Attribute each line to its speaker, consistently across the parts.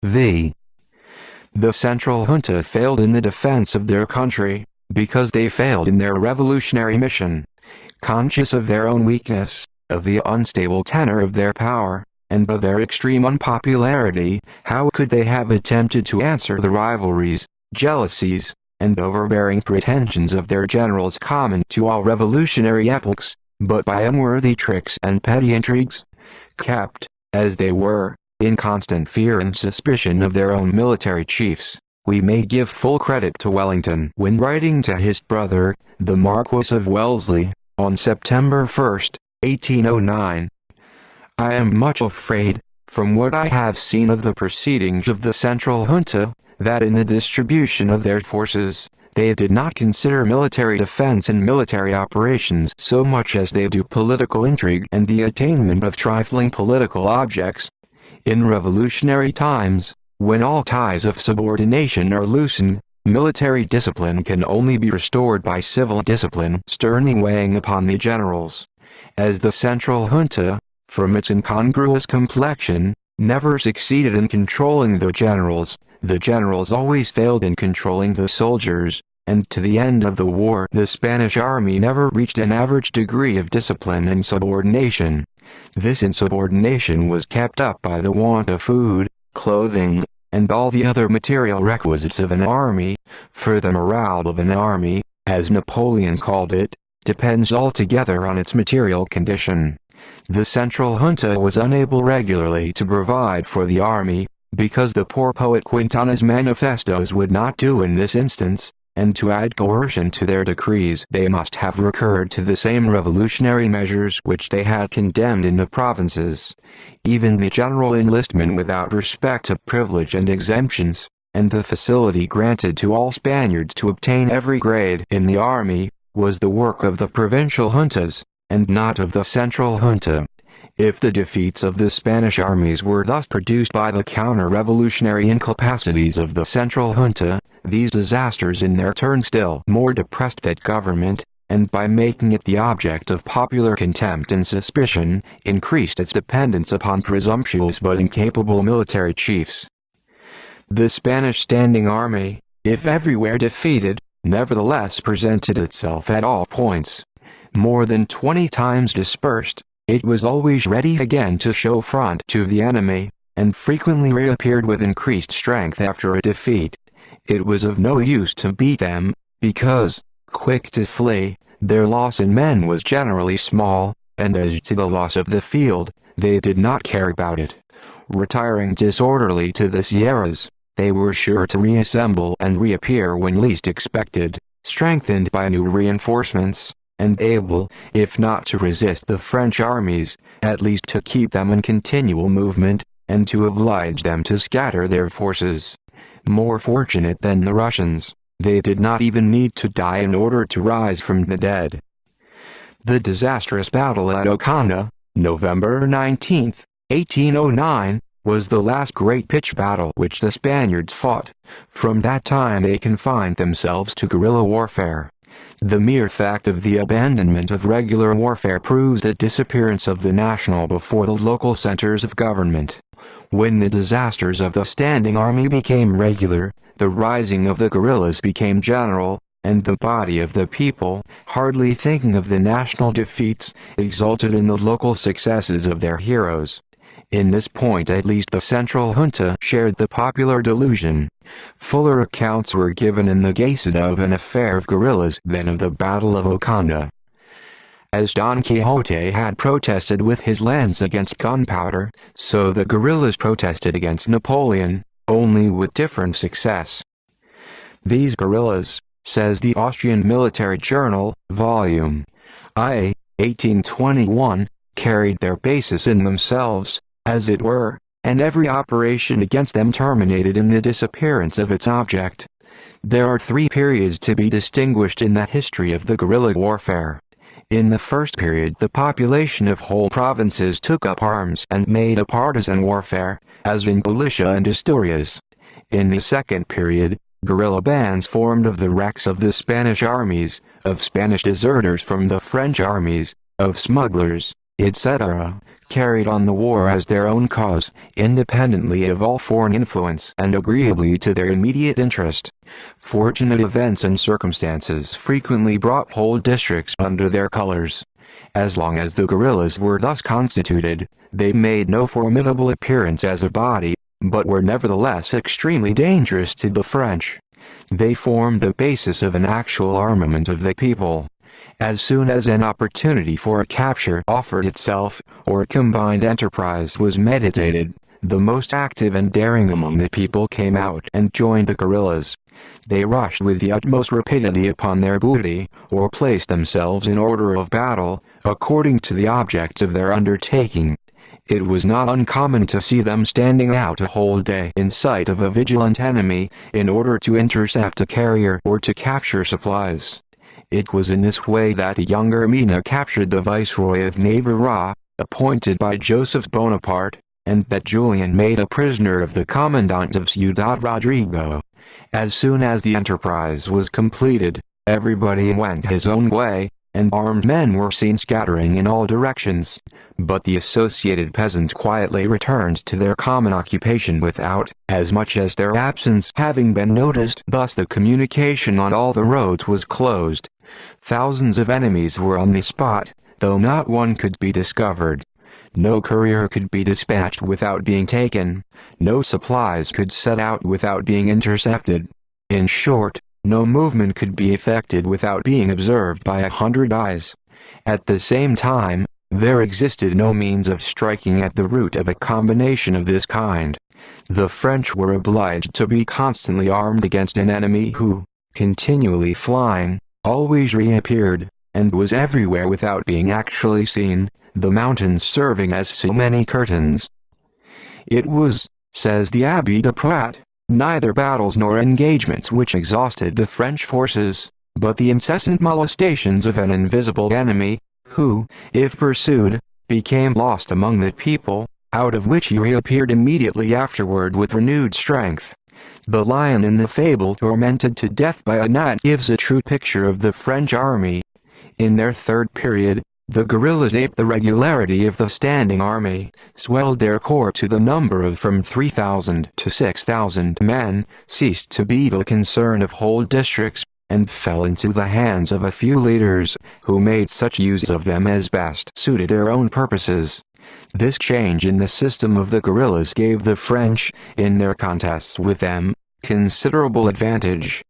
Speaker 1: v. The Central Junta failed in the defense of their country, because they failed in their revolutionary mission. Conscious of their own weakness, of the unstable tenor of their power, and of their extreme unpopularity, how could they have attempted to answer the rivalries, jealousies, and overbearing pretensions of their generals common to all revolutionary epochs, but by unworthy tricks and petty intrigues? Kept, as they were, in constant fear and suspicion of their own military chiefs, we may give full credit to Wellington when writing to his brother, the Marquis of Wellesley, on September 1, 1809. I am much afraid, from what I have seen of the proceedings of the Central Junta, that in the distribution of their forces, they did not consider military defense and military operations so much as they do political intrigue and the attainment of trifling political objects. In revolutionary times, when all ties of subordination are loosened, military discipline can only be restored by civil discipline sternly weighing upon the generals. As the Central Junta, from its incongruous complexion, never succeeded in controlling the generals always failed in controlling the soldiers, and to the end of the war the Spanish army never reached an average degree of discipline and subordination. This insubordination was kept up by the want of food, clothing, and all the other material requisites of an army, for the morale of an army, as Napoleon called it, depends altogether on its material condition. The Central Junta was unable regularly to provide for the army, because the poor poet Quintana's manifestos would not do in this instance, and to add coercion to their decrees they must have recurred to the same revolutionary measures which they had condemned in the provinces. Even the general enlistment without respect to privilege and exemptions, and the facility granted to all Spaniards to obtain every grade in the army, was the work of the provincial juntas, and not of the Central Junta. If the defeats of the Spanish armies were thus produced by the counter-revolutionary incapacities of the Central Junta, these disasters in their turn still more depressed that government, and by making it the object of popular contempt and suspicion, increased its dependence upon presumptuous but incapable military chiefs. The Spanish standing army, if everywhere defeated, nevertheless presented itself at all points. More than 20 times dispersed, it was always ready again to show front to the enemy, and frequently reappeared with increased strength after a defeat. It was of no use to beat them, because, quick to flee, their loss in men was generally small, and as to the loss of the field, they did not care about it. Retiring disorderly to the Sierras, they were sure to reassemble and reappear when least expected, strengthened by new reinforcements, and able, if not to resist the French armies, at least to keep them in continual movement, and to oblige them to scatter their forces. More fortunate than the Russians, they did not even need to die in order to rise from the dead. The disastrous battle at Ocana, November 19, 1809, was the last great pitched battle which the Spaniards fought. From that time they confined themselves to guerrilla warfare. The mere fact of the abandonment of regular warfare proves the disappearance of the national before the local centers of government. When the disasters of the standing army became regular, the rising of the guerrillas became general, and the body of the people, hardly thinking of the national defeats, exulted in the local successes of their heroes. In this point at least the Central Junta shared the popular delusion. Fuller accounts were given in the Gaceta of an affair of guerrillas than of the Battle of Ocana. As Don Quixote had protested with his lance against gunpowder, so the guerrillas protested against Napoleon, only with different success. These guerrillas, says the Austrian Military Journal, Volume I, 1821, carried their basis in themselves, as it were, and every operation against them terminated in the disappearance of its object. There are three periods to be distinguished in the history of the guerrilla warfare. In the first period the population of whole provinces took up arms and made a partisan warfare, as in Galicia and Asturias. In the second period, guerrilla bands formed of the wrecks of the Spanish armies, of Spanish deserters from the French armies, of smugglers, etc., carried on the war as their own cause, independently of all foreign influence and agreeably to their immediate interest. Fortunate events and circumstances frequently brought whole districts under their colors. As long as the guerrillas were thus constituted, they made no formidable appearance as a body, but were nevertheless extremely dangerous to the French. They formed the basis of an actual armament of the people. As soon as an opportunity for a capture offered itself, or a combined enterprise was meditated, the most active and daring among the people came out and joined the guerrillas. They rushed with the utmost rapidity upon their booty, or placed themselves in order of battle, according to the objects of their undertaking. It was not uncommon to see them standing out a whole day in sight of a vigilant enemy, in order to intercept a carrier or to capture supplies. It was in this way that the younger Mina captured the Viceroy of Navarre, appointed by Joseph Bonaparte, and that Julian made a prisoner of the Commandant of Ciudad Rodrigo. As soon as the enterprise was completed, everybody went his own way, and armed men were seen scattering in all directions. But the associated peasants quietly returned to their common occupation without as much as their absence having been noticed. Thus the communication on all the roads was closed. Thousands of enemies were on the spot, though not one could be discovered. No courier could be dispatched without being taken. No supplies could set out without being intercepted. In short, no movement could be effected without being observed by 100 eyes. At the same time, there existed no means of striking at the root of a combination of this kind. The French were obliged to be constantly armed against an enemy who, continually flying, always reappeared, and was everywhere without being actually seen, the mountains serving as so many curtains. It was, says the Abbé de Prat, neither battles nor engagements which exhausted the French forces, but the incessant molestations of an invisible enemy, who, if pursued, became lost among the people, out of which he reappeared immediately afterward with renewed strength. The lion in the fable tormented to death by a gnat gives a true picture of the French army. In their third period, the guerrillas aped the regularity of the standing army, swelled their corps to the number of from 3,000 to 6,000 men, ceased to be the concern of whole districts, and fell into the hands of a few leaders, who made such use of them as best suited their own purposes. This change in the system of the guerrillas gave the French, in their contests with them, considerable advantage.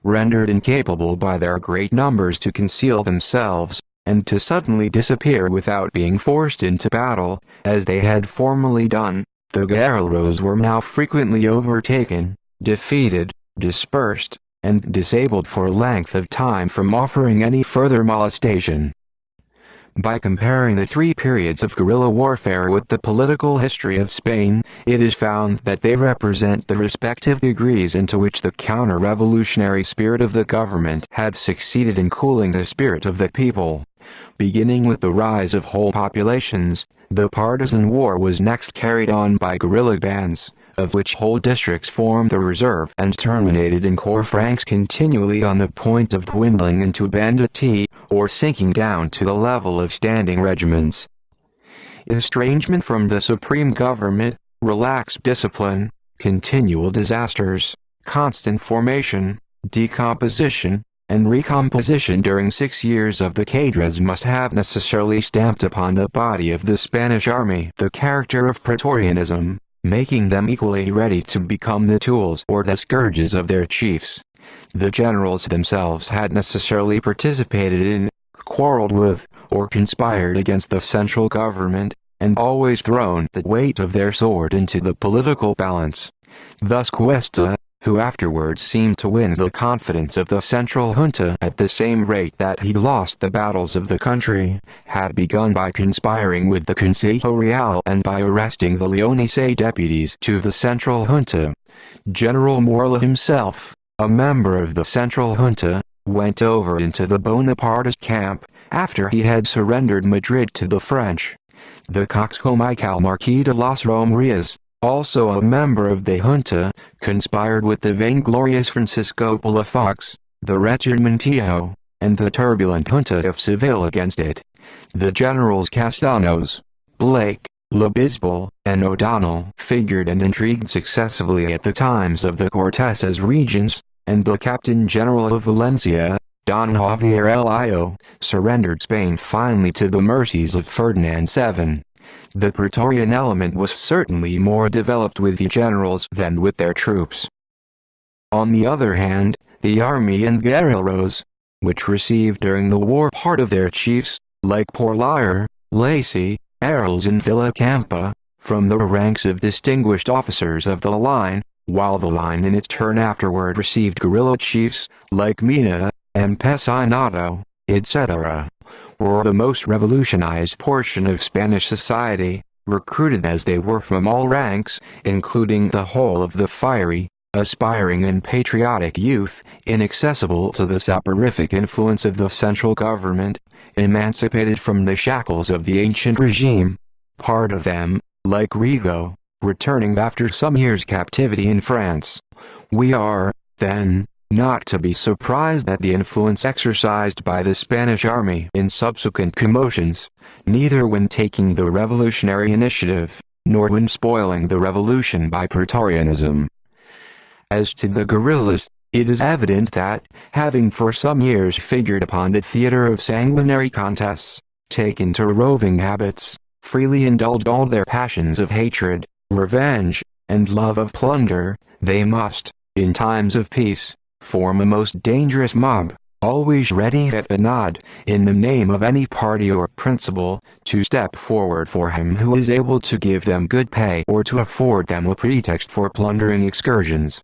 Speaker 1: Rendered incapable by their great numbers to conceal themselves, and to suddenly disappear without being forced into battle, as they had formerly done, the guerrillas were now frequently overtaken, defeated, dispersed, and disabled for a length of time from offering any further molestation. By comparing the three periods of guerrilla warfare with the political history of Spain, it is found that they represent the respective degrees into which the counter-revolutionary spirit of the government had succeeded in cooling the spirit of the people. Beginning with the rise of whole populations, the partisan war was next carried on by guerrilla bands, of which whole districts formed the reserve, and terminated in corps ranks continually on the point of dwindling into banditti, or sinking down to the level of standing regiments. Estrangement from the supreme government, relaxed discipline, continual disasters, constant formation, decomposition, and recomposition during 6 years of the cadres must have necessarily stamped upon the body of the Spanish army the character of Praetorianism, making them equally ready to become the tools or the scourges of their chiefs. The generals themselves had necessarily participated in, quarreled with, or conspired against the central government, and always thrown the weight of their sword into the political balance. Thus Cuesta, who afterwards seemed to win the confidence of the central junta at the same rate that he lost the battles of the country, had begun by conspiring with the Consejo Real and by arresting the Leonese deputies to the central junta. General Morla himself, a member of the central junta, went over into the Bonapartist camp, after he had surrendered Madrid to the French. The coxcombical Marquis de las Romerias, also a member of the junta, conspired with the vainglorious Francisco Palafox, the wretched Montijo, and the turbulent junta of Seville against it. The generals Castanos, Blake, Lebisbel, and O'Donnell figured and intrigued successively at the times of the Cortes as regents, and the Captain General of Valencia, Don Javier Lio, surrendered Spain finally to the mercies of Ferdinand VII. The Praetorian element was certainly more developed with the generals than with their troops. On the other hand, the army and guerrilleros, which received during the war part of their chiefs, like Porlier, Lacy, Arles and Villacampa, from the ranks of distinguished officers of the line, while the line in its turn afterward received guerrilla chiefs, like Mina, Empecinado, etc., were the most revolutionized portion of Spanish society, recruited as they were from all ranks, including the whole of the fiery, aspiring and patriotic youth, inaccessible to the soporific influence of the central government, emancipated from the shackles of the ancient regime. Part of them, like Rigo, returning after some years' captivity in France. We are, then, not to be surprised at the influence exercised by the Spanish army in subsequent commotions, neither when taking the revolutionary initiative, nor when spoiling the revolution by Praetorianism. As to the guerrillas, it is evident that, having for some years figured upon the theater of sanguinary contests, taken to roving habits, freely indulged all their passions of hatred, revenge, and love of plunder, they must, in times of peace, form a most dangerous mob, always ready at a nod, in the name of any party or principle, to step forward for him who is able to give them good pay or to afford them a pretext for plundering excursions.